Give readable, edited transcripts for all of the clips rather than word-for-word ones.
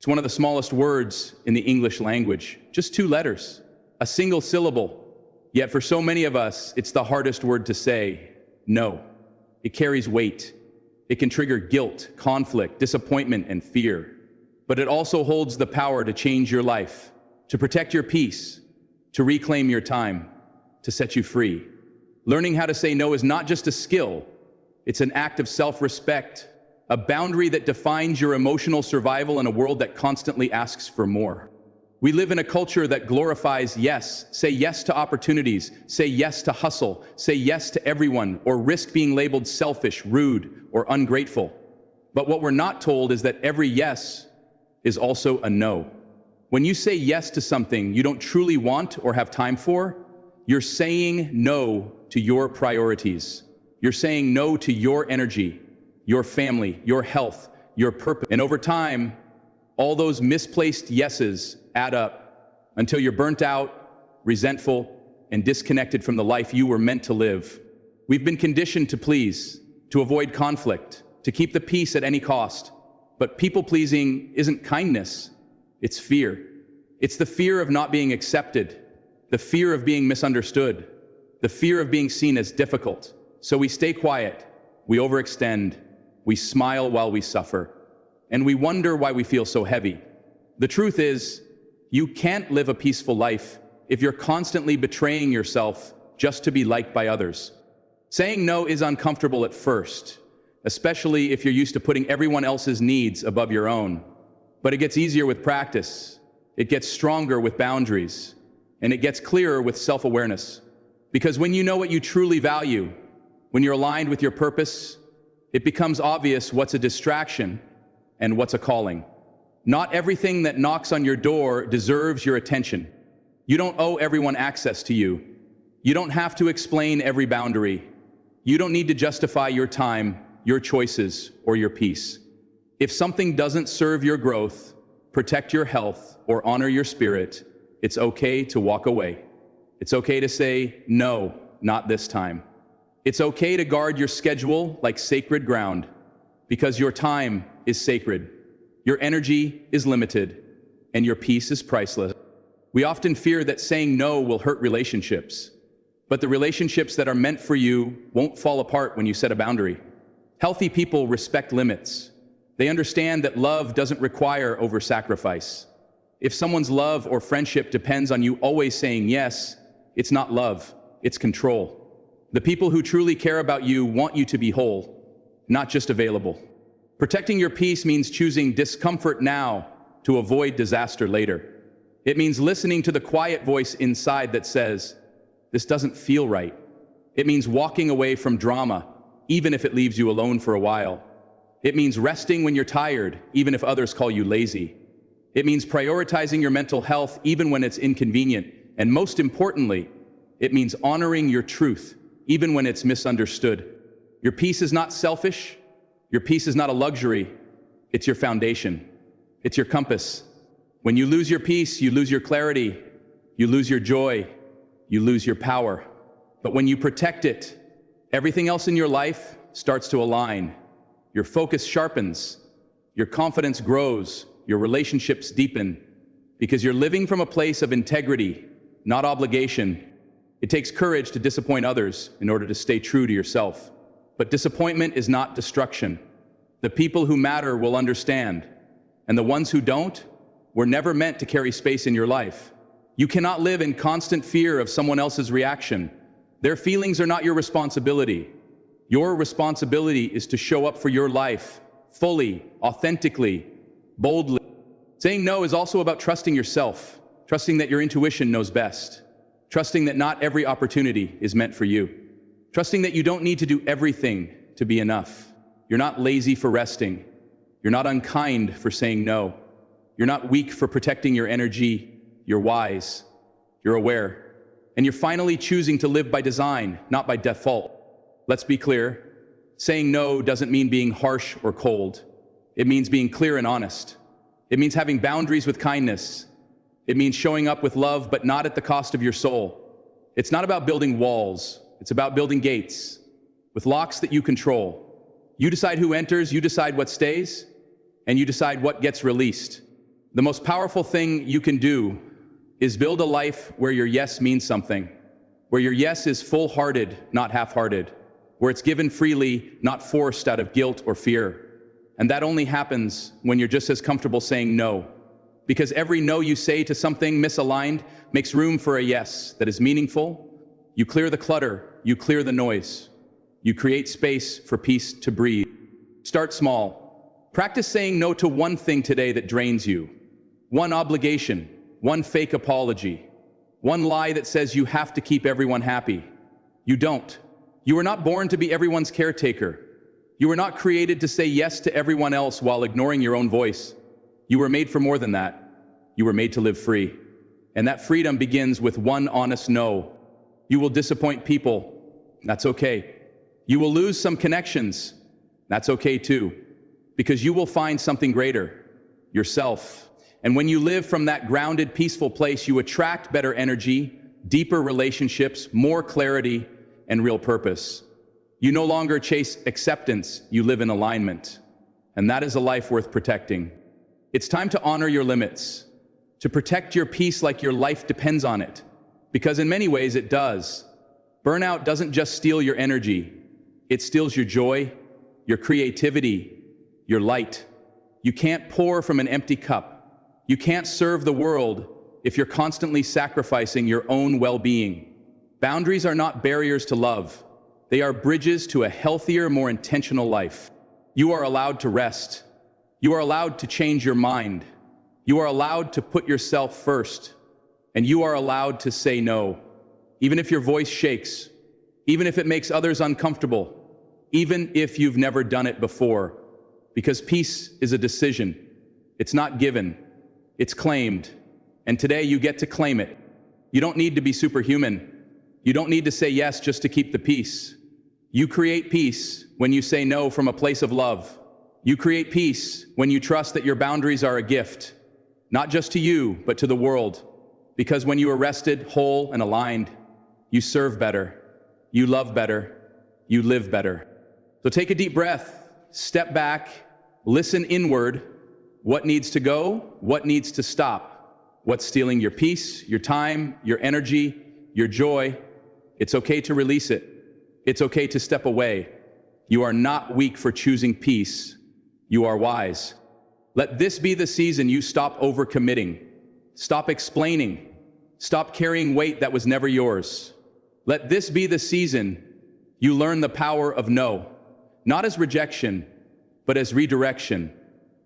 It's one of the smallest words in the English language, just 2 letters, a single syllable. Yet for so many of us, it's the hardest word to say, no. It carries weight. It can trigger guilt, conflict, disappointment, and fear. But it also holds the power to change your life, to protect your peace, to reclaim your time, to set you free. Learning how to say no is not just a skill, it's an act of self-respect, a boundary that defines your emotional survival in a world that constantly asks for more. We live in a culture that glorifies yes. Say yes to opportunities, say yes to hustle, say yes to everyone, or risk being labeled selfish, rude, or ungrateful. But what we're not told is that every yes is also a no. When you say yes to something you don't truly want or have time for, you're saying no to your priorities. You're saying no to your energy, your family, your health, your purpose. And over time, all those misplaced yeses add up until you're burnt out, resentful, and disconnected from the life you were meant to live. We've been conditioned to please, to avoid conflict, to keep the peace at any cost. But people-pleasing isn't kindness, it's fear. It's the fear of not being accepted, the fear of being misunderstood, the fear of being seen as difficult. So we stay quiet, we overextend, we smile while we suffer, and we wonder why we feel so heavy. The truth is, you can't live a peaceful life if you're constantly betraying yourself just to be liked by others. Saying no is uncomfortable at first, especially if you're used to putting everyone else's needs above your own. But it gets easier with practice, it gets stronger with boundaries, and it gets clearer with self-awareness. Because when you know what you truly value, when you're aligned with your purpose, it becomes obvious what's a distraction and what's a calling. Not everything that knocks on your door deserves your attention. You don't owe everyone access to you. You don't have to explain every boundary. You don't need to justify your time, your choices, or your peace. If something doesn't serve your growth, protect your health, or honor your spirit, it's okay to walk away. It's okay to say, no, not this time. It's okay to guard your schedule like sacred ground, because your time is sacred, your energy is limited, and your peace is priceless. We often fear that saying no will hurt relationships, but the relationships that are meant for you won't fall apart when you set a boundary. Healthy people respect limits. They understand that love doesn't require over-sacrifice. If someone's love or friendship depends on you always saying yes, it's not love, it's control. The people who truly care about you want you to be whole, not just available. Protecting your peace means choosing discomfort now to avoid disaster later. It means listening to the quiet voice inside that says, this doesn't feel right. It means walking away from drama, even if it leaves you alone for a while. It means resting when you're tired, even if others call you lazy. It means prioritizing your mental health, even when it's inconvenient. And most importantly, it means honoring your truth, even when it's misunderstood. Your peace is not selfish. Your peace is not a luxury. It's your foundation. It's your compass. When you lose your peace, you lose your clarity, you lose your joy, you lose your power. But when you protect it, everything else in your life starts to align. Your focus sharpens, your confidence grows, your relationships deepen, because you're living from a place of integrity, not obligation. It takes courage to disappoint others in order to stay true to yourself. But disappointment is not destruction. The people who matter will understand, and the ones who don't were never meant to carry space in your life. You cannot live in constant fear of someone else's reaction. Their feelings are not your responsibility. Your responsibility is to show up for your life, fully, authentically, boldly. Saying no is also about trusting yourself, trusting that your intuition knows best, trusting that not every opportunity is meant for you, trusting that you don't need to do everything to be enough. You're not lazy for resting. You're not unkind for saying no. You're not weak for protecting your energy. You're wise. You're aware. And you're finally choosing to live by design, not by default. Let's be clear. Saying no doesn't mean being harsh or cold. It means being clear and honest. It means having boundaries with kindness. It means showing up with love, but not at the cost of your soul. It's not about building walls. It's about building gates with locks that you control. You decide who enters, you decide what stays, and you decide what gets released. The most powerful thing you can do is build a life where your yes means something, where your yes is full-hearted, not half-hearted, where it's given freely, not forced out of guilt or fear. And that only happens when you're just as comfortable saying no. Because every no you say to something misaligned makes room for a yes that is meaningful. You clear the clutter, you clear the noise. You create space for peace to breathe. Start small. Practice saying no to one thing today that drains you. One obligation, one fake apology, one lie that says you have to keep everyone happy. You don't. You were not born to be everyone's caretaker. You were not created to say yes to everyone else while ignoring your own voice. You were made for more than that. You were made to live free. And that freedom begins with one honest no. You will disappoint people. That's okay. You will lose some connections. That's okay too. Because you will find something greater, yourself. And when you live from that grounded, peaceful place, you attract better energy, deeper relationships, more clarity, and real purpose. You no longer chase acceptance, you live in alignment. And that is a life worth protecting. It's time to honor your limits, to protect your peace like your life depends on it. Because in many ways it does. Burnout doesn't just steal your energy, it steals your joy, your creativity, your light. You can't pour from an empty cup. You can't serve the world if you're constantly sacrificing your own well-being. Boundaries are not barriers to love. They are bridges to a healthier, more intentional life. You are allowed to rest. You are allowed to change your mind. You are allowed to put yourself first. And you are allowed to say no, even if your voice shakes, even if it makes others uncomfortable, even if you've never done it before. Because peace is a decision. It's not given. It's claimed. And today you get to claim it. You don't need to be superhuman. You don't need to say yes just to keep the peace. You create peace when you say no from a place of love. You create peace when you trust that your boundaries are a gift, not just to you, but to the world. Because when you are rested, whole, and aligned, you serve better, you love better, you live better. So take a deep breath, step back, listen inward. What needs to go? What needs to stop? What's stealing your peace, your time, your energy, your joy? It's okay to release it. It's okay to step away. You are not weak for choosing peace. You are wise. Let this be the season you stop overcommitting. Stop explaining. Stop carrying weight that was never yours. Let this be the season you learn the power of no, not as rejection, but as redirection.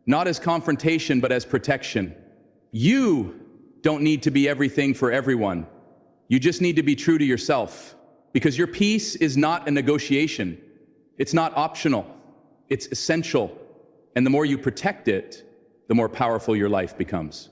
Not as confrontation, but as protection. You don't need to be everything for everyone. You just need to be true to yourself. Because your peace is not a negotiation. It's not optional. It's essential. And the more you protect it, the more powerful your life becomes.